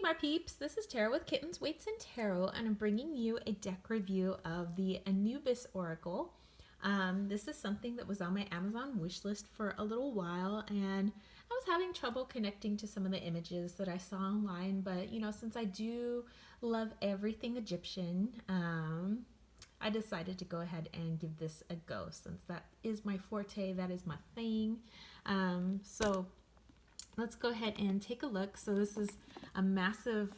my peeps, this is Tarot with Kittens, Weights, and Tarot, and I'm bringing you a deck review of the Anubis Oracle. This is something that was on my Amazon wish list for a little while, and I was having trouble connecting to some of the images that I saw online, but since I do love everything Egyptian, I decided to go ahead and give this a go, since that is my forte, that is my thing. So let's go ahead and take a look. So this is a massive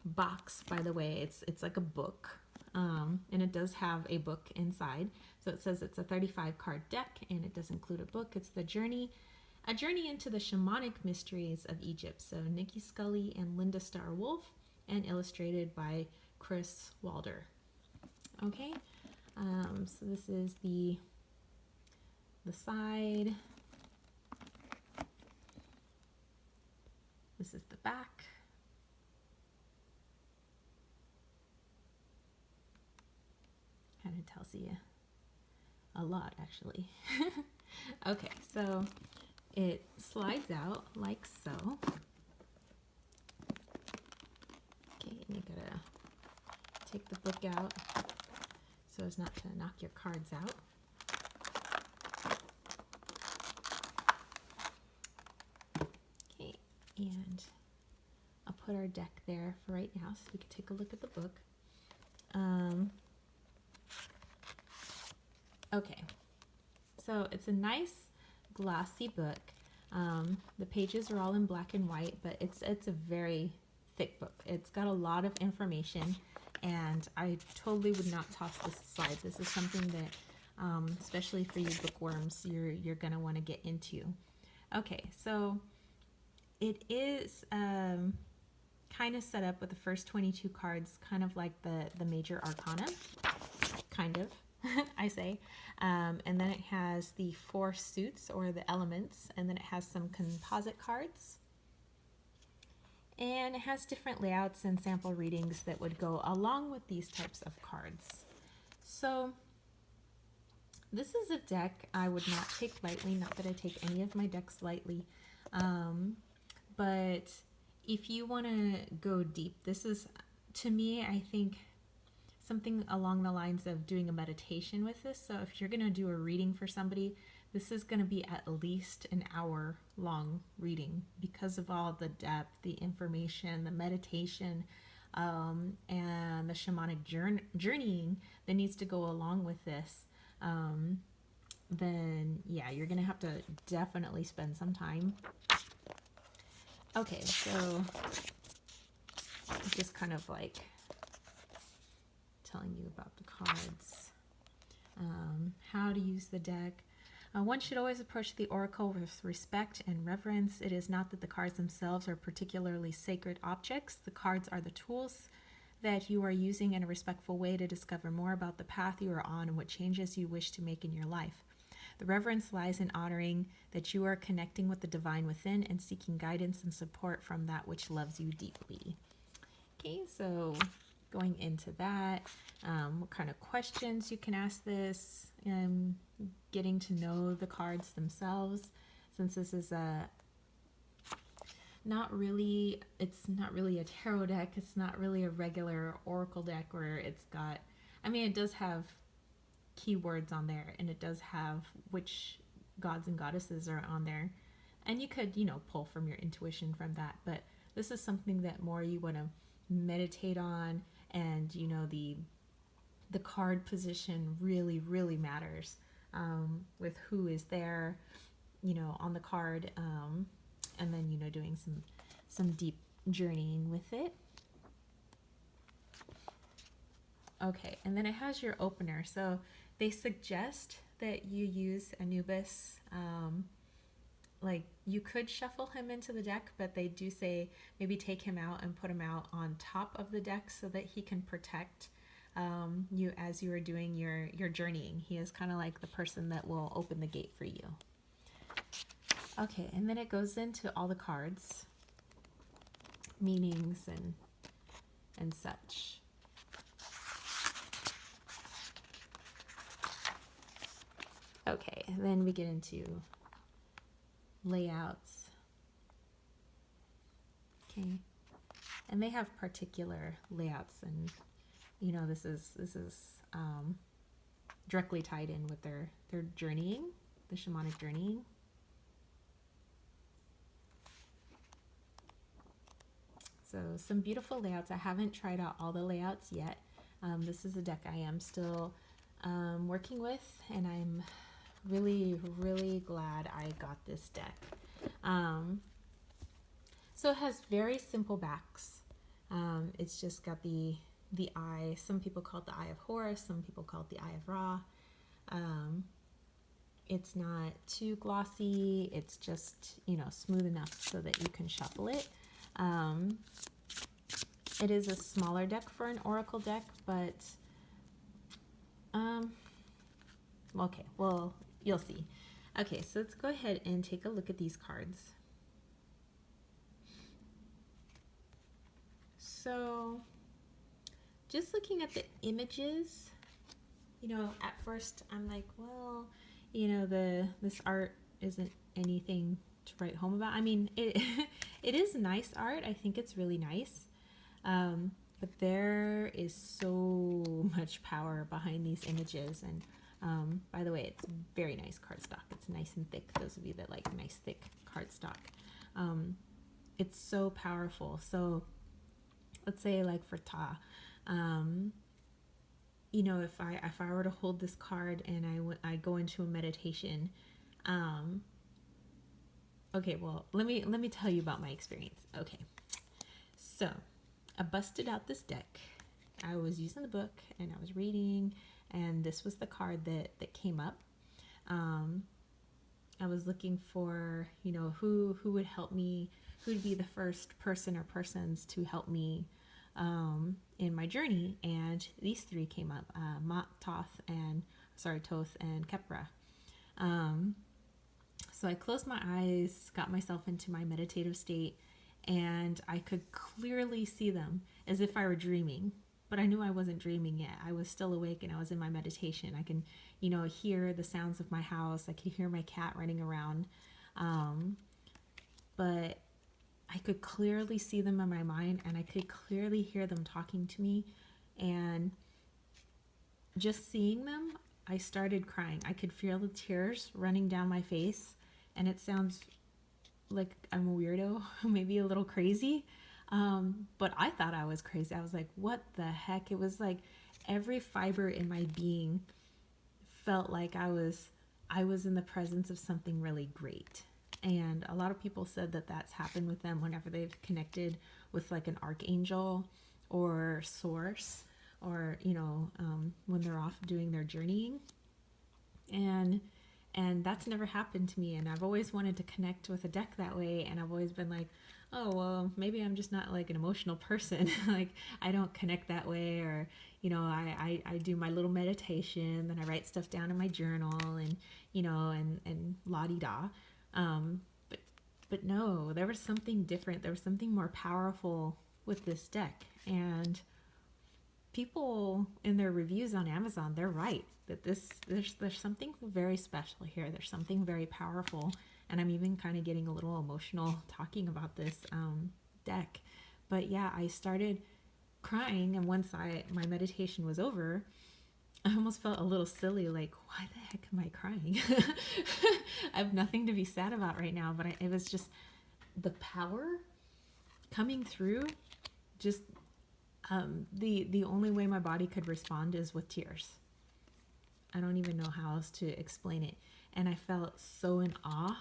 box, by the way. It's like a book, and it does have a book inside. So it says it's a 35 card deck, and it does include a book. It's a journey into the shamanic mysteries of Egypt. So Nikki Scully and Linda Starr Wolf, and illustrated by Chris Walder. Okay, so this is the side. This is the back. Kind of tells you a lot, actually. Okay, so it slides out like so. Okay, and you gotta take the book out so as not to knock your cards out. Okay, and I'll put our deck there for right now so we can take a look at the book. Okay, so it's a nice glossy book. The pages are all in black and white, but it's a very thick book. It's got a lot of information, and I totally would not toss this aside. This is something that, especially for you bookworms, you're gonna want to get into. Okay, so it is kind of set up with the first 22 cards, kind of like the major arcana, kind of, I say. And then it has the 4 suits or the elements, and then it has some composite cards. And it has different layouts and sample readings that would go along with these types of cards. So this is a deck I would not take lightly, not that I take any of my decks lightly. But if you want to go deep, this is, to me, I think, something along the lines of doing a meditation with this. So if you're going to do a reading for somebody, this is going to be at least an hour long reading because of all the depth, the information, the meditation, and the shamanic journeying that needs to go along with this. Then yeah, you're going to have to definitely spend some time. Okay, so just kind of like telling you about the cards, how to use the deck. One should always approach the oracle with respect and reverence. It is not that the cards themselves are particularly sacred objects. The cards are the tools that you are using in a respectful way to discover more about the path you are on and what changes you wish to make in your life. The reverence lies in honoring that you are connecting with the divine within and seeking guidance and support from that which loves you deeply. Okay, so going into that, what kind of questions you can ask this, getting to know the cards themselves, since this is it's not really a tarot deck. It's not really a regular oracle deck where it's got, it does have keywords on there, and it does have which gods and goddesses are on there, and you could pull from your intuition from that, but this is something that more you want to meditate on, and the card position really matters, with who is there on the card, and then doing some deep journeying with it. Okay, and then it has your opener. So they suggest that you use Anubis. Like, you could shuffle him into the deck, but they do say maybe take him out and put him out on top of the deck so that he can protect you as you are doing your journeying. He is kind of like the person that will open the gate for you. Okay, and then it goes into all the cards, meanings and such. Okay, and then we get into layouts. Okay, and they have particular layouts, and this is directly tied in with their journeying, the shamanic journeying. So some beautiful layouts. I haven't tried out all the layouts yet. This is a deck I am still working with, and I'm really, really glad I got this deck. So it has very simple backs. It's just got the eye. Some people call it the Eye of Horus. Some people call it the Eye of Ra. It's not too glossy. It's just, smooth enough so that you can shuffle it. It is a smaller deck for an oracle deck, but okay, well, you'll see. Okay, so let's go ahead and take a look at these cards. So just looking at the images, at first I'm like, well, this art isn't anything to write home about. I mean, it is nice art. I think it's really nice. But there is so much power behind these images. And by the way, it's very nice cardstock. It's nice and thick. Those of you that like nice thick cardstock, it's so powerful. So let's say like for Ta, if I were to hold this card and I go into a meditation, okay, well, let me tell you about my experience. Okay, so I busted out this deck. I was using the book and I was reading, and this was the card that came up. I was looking for, who would help me, who'd be the first person or persons to help me in my journey, and these three came up: Toth and Kepra. So I closed my eyes, got myself into my meditative state, and I could clearly see them as if I were dreaming. But I knew I wasn't dreaming yet. I was still awake and I was in my meditation. I can, hear the sounds of my house. I could hear my cat running around. But I could clearly see them in my mind, and I could clearly hear them talking to me. And just seeing them, I started crying. I could feel the tears running down my face, and it sounds like I'm a weirdo, maybe a little crazy. But I thought I was crazy. I was like, what the heck? It was like every fiber in my being felt like I was in the presence of something really great. And a lot of people said that that's happened with them whenever they've connected with like an archangel or source, or when they're off doing their journeying. And that's never happened to me. And I've always wanted to connect with a deck that way. And I've always been like, oh, well, maybe I'm just not like an emotional person. Like I don't connect that way. Or, I do my little meditation, then I write stuff down in my journal, and, and la-di-da. But no, there was something different. There was something more powerful with this deck. And people in their reviews on Amazon, they're right that there's something very special here. There's something very powerful, and I'm even kind of getting a little emotional talking about this deck. But yeah, I started crying, and once my meditation was over, I almost felt a little silly, like, why the heck am I crying? I have nothing to be sad about right now, but it was just the power coming through. Just the only way my body could respond is with tears. I don't even know how else to explain it. And I felt so in awe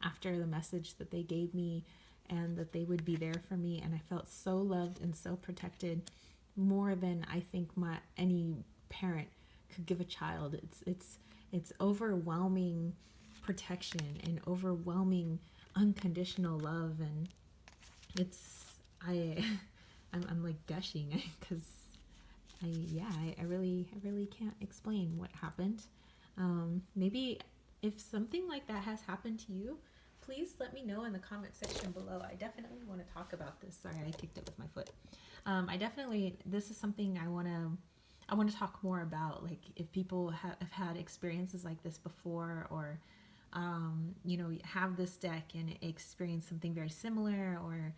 after the message that they gave me, and that they would be there for me. And I felt so loved and so protected, more than I think any parent could give a child. It's overwhelming protection and overwhelming unconditional love. And I'm like gushing because I really can't explain what happened. Maybe if something like that has happened to you, please let me know in the comment section below. I definitely want to talk about this. Sorry, I kicked it with my foot. This is something I want to talk more about. Like if people have had experiences like this before, or have this deck and experience something very similar, or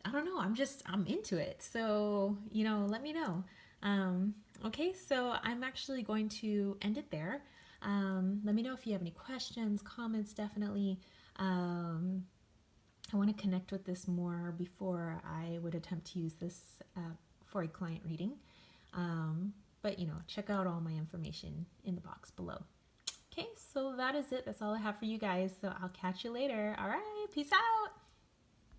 I don't know. I'm into it. So, let me know. Okay, so I'm actually going to end it there. Let me know if you have any questions, comments, definitely. I want to connect with this more before I would attempt to use this for a client reading. But, check out all my information in the box below. Okay, so that is it. That's all I have for you guys. So I'll catch you later. All right, peace out.